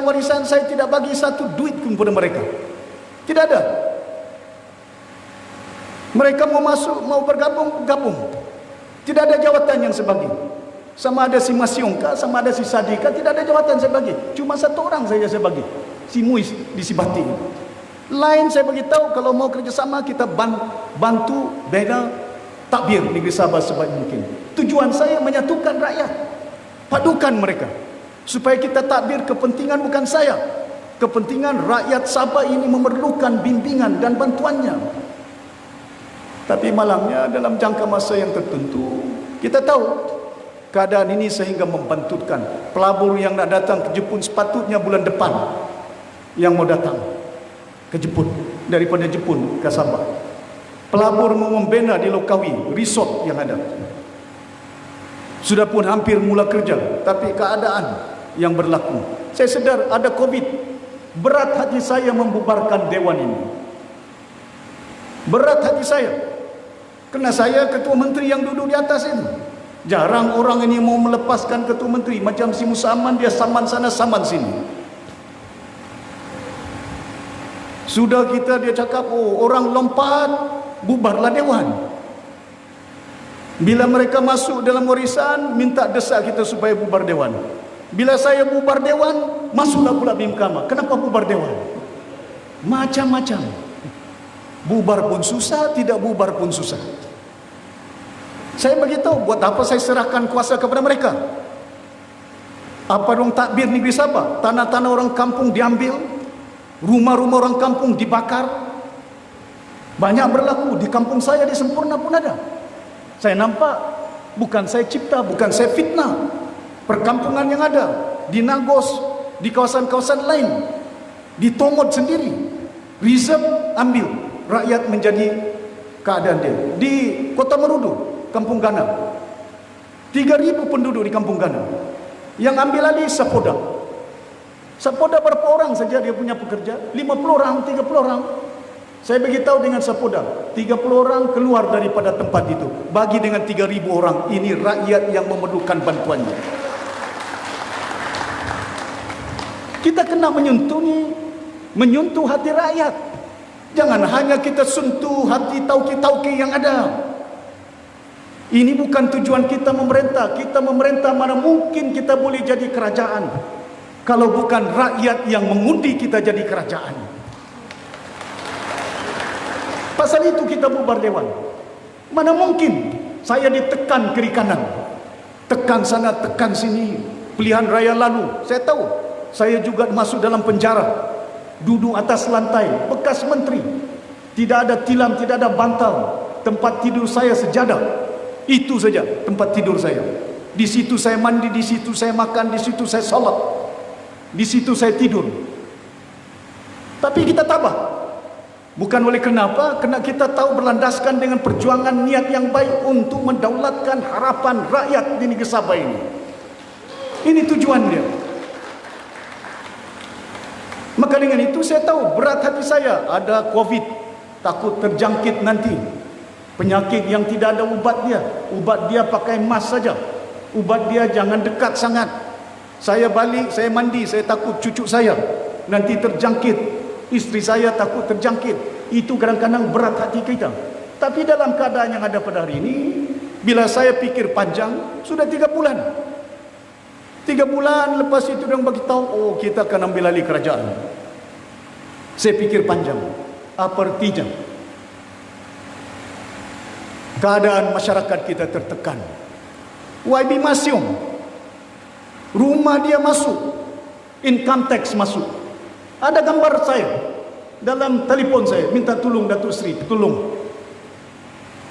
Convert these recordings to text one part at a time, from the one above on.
warisan saya tidak bagi satu duit kepada mereka. Tidak ada. Mereka mau masuk, mau bergabung, gabung. Tidak ada jawatan yang saya bagi. Sama ada si Masyongka, sama ada si Sadika, tidak ada jawatan saya bagi. Cuma satu orang saja saya bagi, si Muiz di Sibati. Lain saya beritahu, kalau mau kerjasama kita bantu bina takbir Negeri Sabah sebaik mungkin. Tujuan saya menyatukan rakyat, padukan mereka, supaya kita takbir kepentingan bukan saya, kepentingan rakyat Sabah ini memerlukan bimbingan dan bantuannya. Tapi malangnya dalam jangka masa yang tertentu, kita tahu keadaan ini sehingga membantukan pelabur yang nak datang ke Jepun sepatutnya bulan depan yang mau datang ke Jepun, daripada Jepun ke Sabah. Pelabur mau membina di Lokawi, resort yang ada. Sudah pun hampir mula kerja, tapi keadaan yang berlaku. Saya sedar ada Covid. Berat hati saya membubarkan dewan ini. Berat hati saya. Kerana saya ketua menteri yang duduk di atas ini. Jarang orang ini mau melepaskan ketua menteri. Macam si Musa Aman, dia saman sana, saman sini. Sudah kita dia cakap, oh orang lompat, bubarlah dewan. Bila mereka masuk dalam warisan, minta desak kita supaya bubar dewan. Bila saya bubar dewan, masuklah pula BIM Kama. Kenapa bubar dewan? Macam-macam. Bubar pun susah, tidak bubar pun susah. Saya beritahu, buat apa saya serahkan kuasa kepada mereka? Apa dong takbir Negeri Sabah? Tanah-tanah orang kampung diambil, rumah-rumah orang kampung dibakar. Banyak berlaku di kampung saya di Sempurna pun ada. Saya nampak, bukan saya cipta, bukan saya fitnah. Perkampungan yang ada di Nagos, di kawasan-kawasan lain, di Tomod sendiri, reserve ambil, rakyat menjadi keadaan dia. Di Kota Merudu, Kampung Gana, 3.000 penduduk di Kampung Gana. Yang ambil alih Sapoda. Sapoda berapa orang saja dia punya pekerja? 50 orang, 30 orang. Saya beritahu dengan Sapoda, 30 orang keluar daripada tempat itu. Bagi dengan 3.000 orang, ini rakyat yang memerlukan bantuannya. Kita kena menyentuh hati rakyat. Jangan hanya kita sentuh hati tauki-tauki yang ada. Ini bukan tujuan kita memerintah. Kita memerintah, mana mungkin kita boleh jadi kerajaan kalau bukan rakyat yang mengundi kita jadi kerajaan. Pasal itu kita bubar dewan. Mana mungkin saya ditekan kiri kanan, tekan sana, tekan sini. Pilihan raya lalu, saya tahu, saya juga masuk dalam penjara, duduk atas lantai, bekas menteri, tidak ada tilam, tidak ada bantal. Tempat tidur saya sejadah. Itu saja tempat tidur saya. Di situ saya mandi, di situ saya makan, di situ saya salat, di situ saya tidur. Tapi kita tabah. Bukan oleh kenapa? Kerana kita tahu berlandaskan dengan perjuangan niat yang baik untuk mendaulatkan harapan rakyat di negeri Sabah ini. Ini tujuan dia. Maka dengan itu saya tahu berat hati saya. Ada Covid, takut terjangkit nanti. Penyakit yang tidak ada ubat dia. Ubat dia pakai mask saja. Ubat dia jangan dekat sangat. Saya balik, saya mandi, saya takut cucu saya nanti terjangkit. Isteri saya takut terjangkit. Itu kadang-kadang berat hati kita. Tapi dalam keadaan yang ada pada hari ini, bila saya pikir panjang, sudah 3 bulan. 3 bulan lepas itu dia bagi tahu, oh kita akan ambil alih kerajaan. Saya pikir panjang. Apa artinya? Keadaan masyarakat kita tertekan. YB Masyong, rumah dia masuk, income tax masuk. Ada gambar saya dalam telefon saya, minta tolong Datuk Seri, tolong.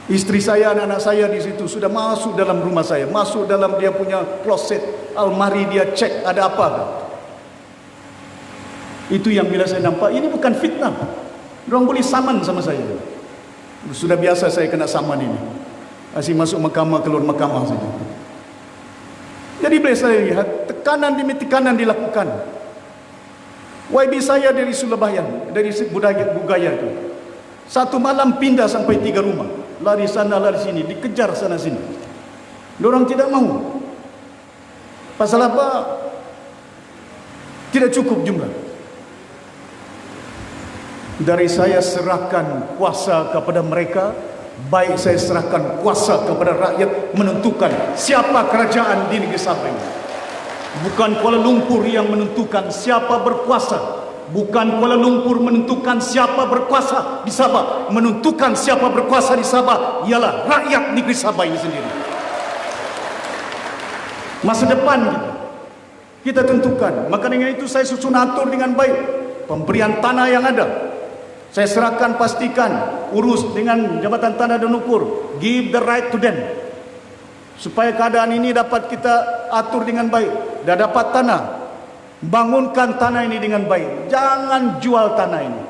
Isteri saya, anak-anak saya di situ sudah masuk dalam rumah saya, masuk dalam dia punya closet, almari dia cek ada apa. Itu yang bila saya nampak, ini bukan fitnah. Orang boleh saman sama saya. Sudah biasa saya kena saman ini. Asyik masuk mahkamah, keluar mahkamah saja. Jadi bila saya lihat, tekanan demi tekanan dilakukan. YB saya dari Sulabayan, dari Bugaya itu. Satu malam pindah sampai 3 rumah. Lari sana, lari sini, dikejar sana sini. Diorang tidak mau. Pasal apa? Tidak cukup jumlah. Dari saya serahkan kuasa kepada mereka, baik saya serahkan kuasa kepada rakyat menentukan siapa kerajaan di negeri Sabah ini. Bukan Kuala Lumpur yang menentukan siapa berkuasa. Bukan Kuala Lumpur menentukan siapa berkuasa di Sabah. Menentukan siapa berkuasa di Sabah ialah rakyat negeri Sabah ini sendiri. Masa depan kita tentukan. Maka dengan itu saya susun atur dengan baik pemberian tanah yang ada. Saya serahkan, pastikan, urus dengan Jabatan Tanah dan Ukur, give the right to them, supaya keadaan ini dapat kita atur dengan baik. Dah dapat tanah, bangunkan tanah ini dengan baik. Jangan jual tanah ini.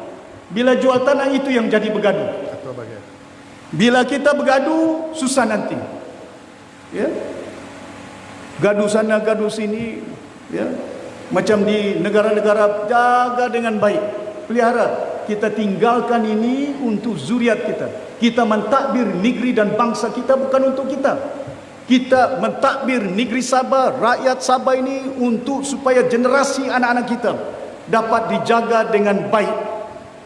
Bila jual tanah, itu yang jadi bergaduh. Bila kita bergaduh, susah nanti. Ya, gaduh sana, gaduh sini. Ya, macam di negara-negara, jaga dengan baik, pelihara. Kita tinggalkan ini untuk zuriat kita. Kita mentadbir negeri dan bangsa kita bukan untuk kita. Kita mentadbir negeri Sabah, rakyat Sabah ini untuk supaya generasi anak-anak kita dapat dijaga dengan baik.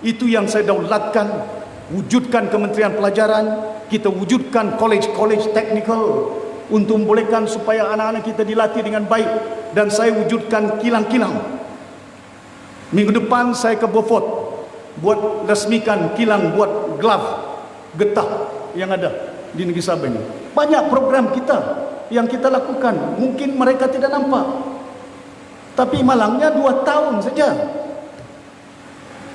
Itu yang saya daulatkan. Wujudkan Kementerian Pelajaran, kita wujudkan kolej-kolej teknikal untuk membolehkan supaya anak-anak kita dilatih dengan baik. Dan saya wujudkan kilang-kilang. Minggu depan saya ke Beaufort, buat resmikan kilang buat glove getah yang ada di negeri Sabah ini. Banyak program kita yang kita lakukan. Mungkin mereka tidak nampak, tapi malangnya 2 tahun saja.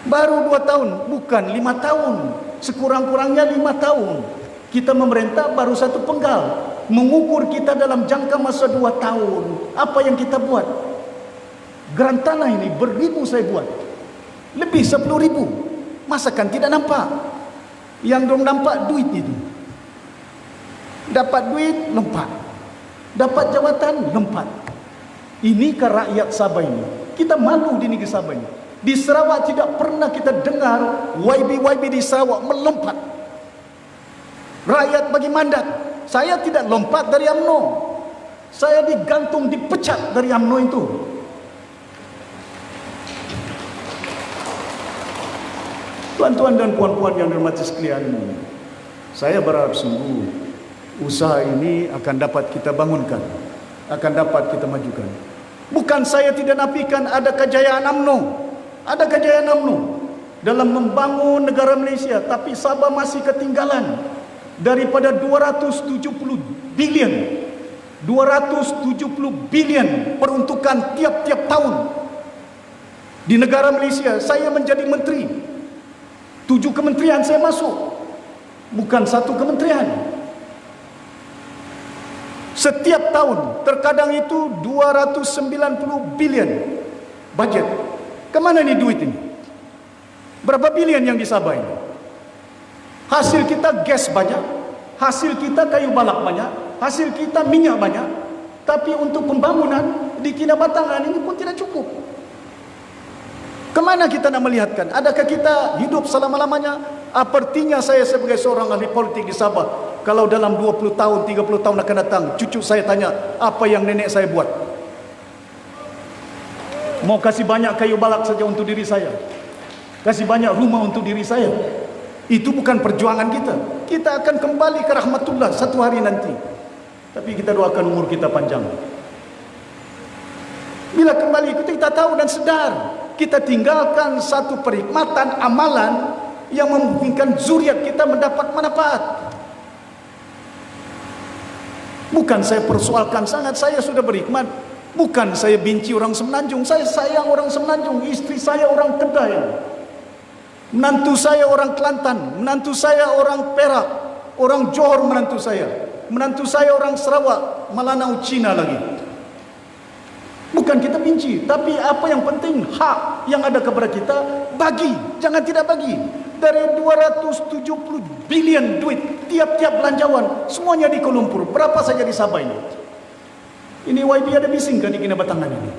Baru 2 tahun, bukan 5 tahun. Sekurang-kurangnya 5 tahun. Kita memerintah baru 1 penggal. Mengukur kita dalam jangka masa 2 tahun. Apa yang kita buat? Geran tanah ini beribu saya buat. Lebih 10,000. Masakan tidak nampak. Yang dong nampak duit itu. Dapat duit, lompat. Dapat jawatan, lompat. Ini ke rakyat Sabah ini. Kita malu di negeri Sabah ini. Di Sarawak tidak pernah kita dengar YB di Sarawak melompat. Rakyat bagi mandat. Saya tidak lompat dari UMNO. Saya digantung, dipecat dari UMNO itu. Tuan-tuan dan puan-puan yang dirahmati sekalian, saya berharap sungguh usaha ini akan dapat kita bangunkan, akan dapat kita majukan. Bukan saya tidak nafikan ada kejayaan UMNO, ada kejayaan UMNO dalam membangun negara Malaysia, tapi Sabah masih ketinggalan daripada 270 bilion peruntukan tiap-tiap tahun di negara Malaysia. Saya menjadi menteri, 7 kementerian saya masuk, bukan 1 kementerian. Setiap tahun, terkadang itu 290 bilion bajet. Kemana ni duit ini? Berapa bilion yang di Sabah ini? Hasil kita gas banyak, hasil kita kayu balak banyak, hasil kita minyak banyak, tapi untuk pembangunan di Kinabatangan ini pun tidak cukup. Kemana kita nak melihatkan? Adakah kita hidup selama-lamanya? Artinya saya sebagai seorang ahli politik di Sabah, kalau dalam 20 tahun, 30 tahun akan datang, cucu saya tanya, apa yang nenek saya buat? Mau kasih banyak kayu balak saja untuk diri saya, kasih banyak rumah untuk diri saya. Itu bukan perjuangan kita. Kita akan kembali ke rahmatullah satu hari nanti. Tapi kita doakan umur kita panjang. Bila kembali kita tahu dan sedar, kita tinggalkan satu perkhidmatan amalan yang memungkinkan zuriat kita mendapat manfaat. Bukan saya persoalkan sangat, saya sudah berkhidmat. Bukan saya benci orang Semenanjung, saya sayang orang Semenanjung. Istri saya orang Kedah, menantu saya orang Kelantan, menantu saya orang Perak, orang Johor menantu saya orang Sarawak, Malanau Cina lagi. Bukan kita benci, tapi apa yang penting, hak yang ada kepada kita, bagi, jangan tidak bagi. Dari 270 bilion duit tiap-tiap belanjawan, semuanya di Kuala Lumpur, berapa saja di Sabah ini. Ini YB ada bising kan di Kinabatangan ini?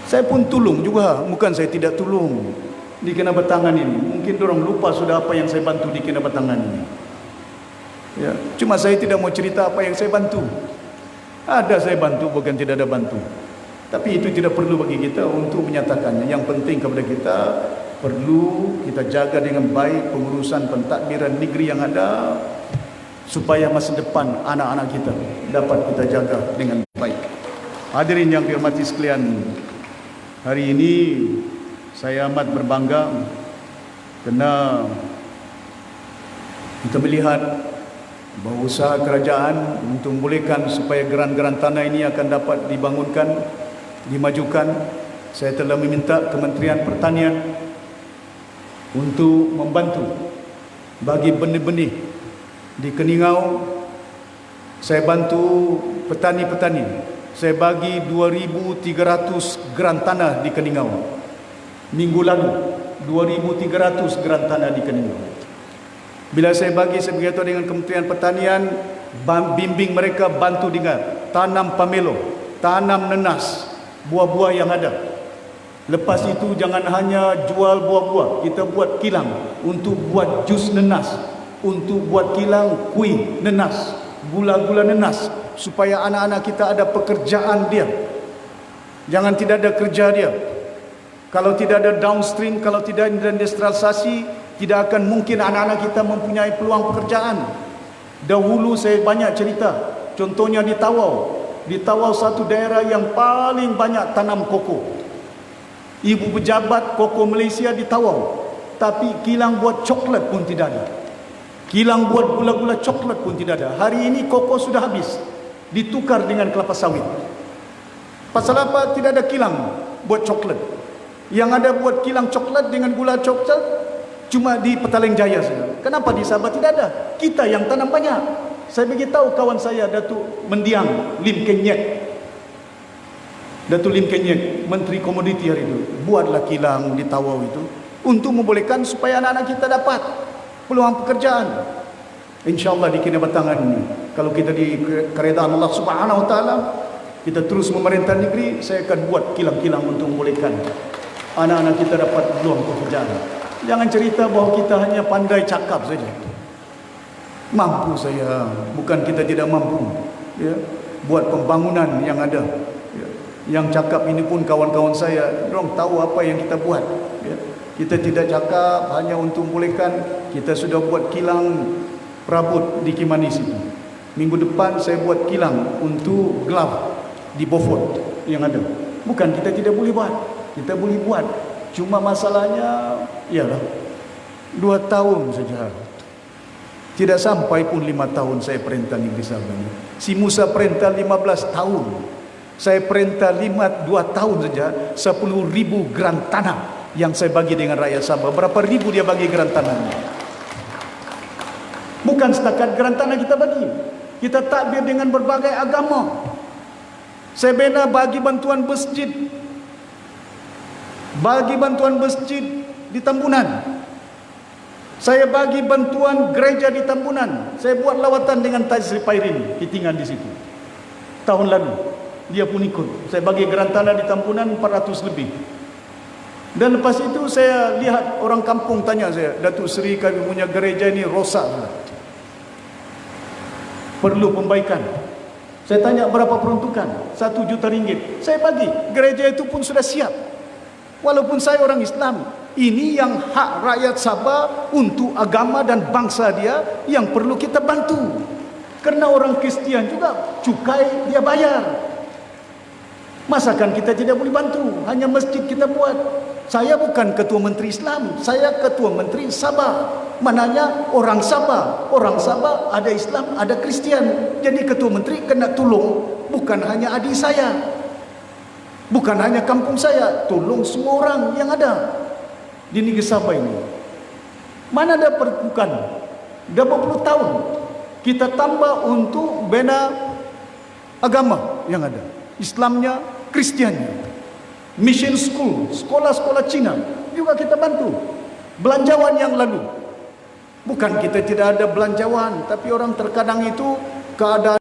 Saya pun tolong juga, bukan saya tidak tolong di Kinabatangan ini. Mungkin orang lupa sudah apa yang saya bantu di Kinabatangan ini. Ya, cuma saya tidak mau cerita apa yang saya bantu. Ada saya bantu, bukan tidak ada bantu. Tapi itu tidak perlu bagi kita untuk menyatakannya. Yang penting kepada kita, perlu kita jaga dengan baik pengurusan pentadbiran negeri yang ada, supaya masa depan anak-anak kita dapat kita jaga dengan baik. Hadirin yang dihormati sekalian, hari ini saya amat berbangga kerana kita melihat bahawa usaha kerajaan untuk membolehkan supaya geran-geran tanah ini akan dapat dibangunkan, dimajukan. Saya telah meminta Kementerian Pertanian untuk membantu bagi benih-benih di Keningau. Saya bantu petani-petani. Saya bagi 2.300 geran tanah di Keningau. Minggu lalu 2.300 geran tanah di Keningau. Bila saya bagi, saya beritahu dengan Kementerian Pertanian, bimbing mereka, bantu dengan tanam pamelo, tanam nenas, buah-buah yang ada. Lepas itu jangan hanya jual buah-buah, kita buat kilang untuk buat jus nenas, untuk buat kilang kuih nenas, gula-gula nenas, supaya anak-anak kita ada pekerjaan dia. Jangan tidak ada kerja dia. Kalau tidak ada downstream, kalau tidak ada industrialisasi, tidak akan mungkin anak-anak kita mempunyai peluang pekerjaan. Dahulu saya banyak cerita, contohnya di Tawau. Di Tawau satu daerah yang paling banyak tanam koko. Ibu pejabat koko Malaysia di Tawau, tapi kilang buat coklat pun tidak ada. Kilang buat gula-gula coklat pun tidak ada. Hari ini koko sudah habis, ditukar dengan kelapa sawit. Pasal apa? Tidak ada kilang buat coklat. Yang ada buat kilang coklat dengan gula coklat cuma di Petaling Jaya saja. Kenapa di Sabah tidak ada? Kita yang tanam banyak. Saya beritahu kawan saya, Datuk Mendiang Lim Kenyek, Datuk Lim Kenyek, Menteri Komoditi hari itu, buatlah kilang di Tawau itu untuk membolehkan supaya anak-anak kita dapat peluang pekerjaan. InsyaAllah di kinabatangan ini, kalau kita di keredaan Allah Subhanahu Wa Taala, kita terus memerintah negeri, saya akan buat kilang-kilang untuk membolehkan anak-anak kita dapat peluang pekerjaan. Jangan cerita bahawa kita hanya pandai cakap saja. Mampu saya, bukan kita tidak mampu, ya, buat pembangunan yang ada. Ya. Yang cakap ini pun kawan-kawan saya, dorang tahu apa yang kita buat. Ya. Kita tidak cakap hanya untuk membolehkan, kita sudah buat kilang perabot di Kimanis itu. Minggu depan saya buat kilang untuk glove di Beaufort yang ada. Bukan kita tidak boleh buat, kita boleh buat. Cuma masalahnya, ialah 2 tahun saja. Tidak sampai pun 5 tahun saya perintah negeri Sabah ini. Si Musa perintah 15 tahun. Saya perintah 2 tahun saja, 10,000 geran tanah yang saya bagi dengan rakyat Sabah. Berapa ribu dia bagi geran tanahnya? Bukan setakat geran tanah kita bagi. Kita takbir dengan berbagai agama. Saya bina bagi bantuan masjid. Bagi bantuan masjid di Tambunan. Saya bagi bantuan gereja di Tambunan. Saya buat lawatan dengan Taj Sri Pairin, Kitingan di situ. Tahun lalu dia pun ikut. Saya bagi geran tanah di Tambunan 400 lebih. Dan lepas itu saya lihat orang kampung tanya saya, Datuk Seri, kami punya gereja ini rosak, perlu perbaikan. Saya tanya berapa peruntukan? 1 juta ringgit. Saya bagi. Gereja itu pun sudah siap. Walaupun saya orang Islam, ini yang hak rakyat Sabah untuk agama dan bangsa dia yang perlu kita bantu. Kerana orang Kristian juga cukai dia bayar. Masakan kita tidak boleh bantu? Hanya masjid kita buat. Saya bukan ketua menteri Islam, saya ketua menteri Sabah. Mananya orang Sabah. Orang Sabah ada Islam, ada Kristian. Jadi ketua menteri kena tolong bukan hanya adik saya, bukan hanya kampung saya, tolong semua orang yang ada di negeri Sabah ini. Mana ada pertukan? Dah berpuluh tahun kita tambah untuk bina agama yang ada, Islamnya, Kristiannya. Mission school, sekolah-sekolah Cina juga kita bantu. Belanjawan yang lalu, bukan kita tidak ada belanjawan, tapi orang terkadang itu keadaan